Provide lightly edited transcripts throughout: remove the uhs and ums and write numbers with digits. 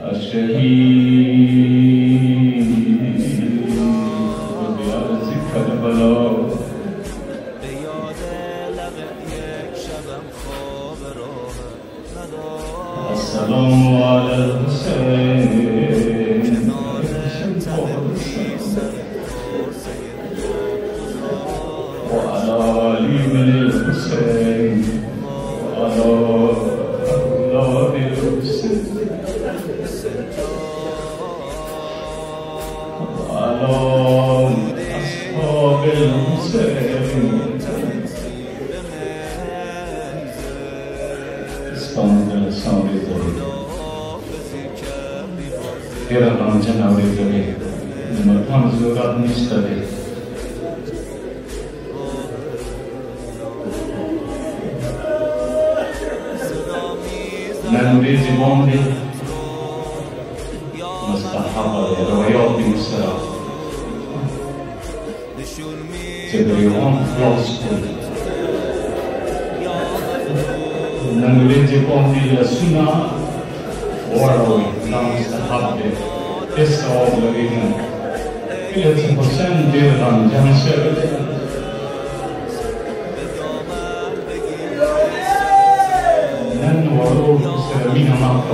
الشهید بیارزی کربلا به یاد لب یک شبم خواب راه نداشت. السلام علی الحسین وعلى علي بن الحسين وعلى أولاد الحسين وعلى أصحاب الحسين اسلام دلستان بیداری گرانان جنابی داری نمکان زورات نیست داری ننوری زبان دی مستحب روایات مسترا تبریوان خلاص کن ننوری زبان دی لسنا وراوی نامستحب دی استعاب لگینا ایلت حسین دیران جانشر وروح سلامين معك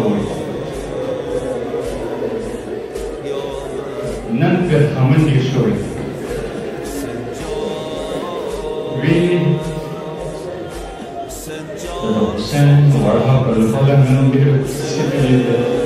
ننفر خمني شوي وين الحسين وارها بالفضل من غير سبيل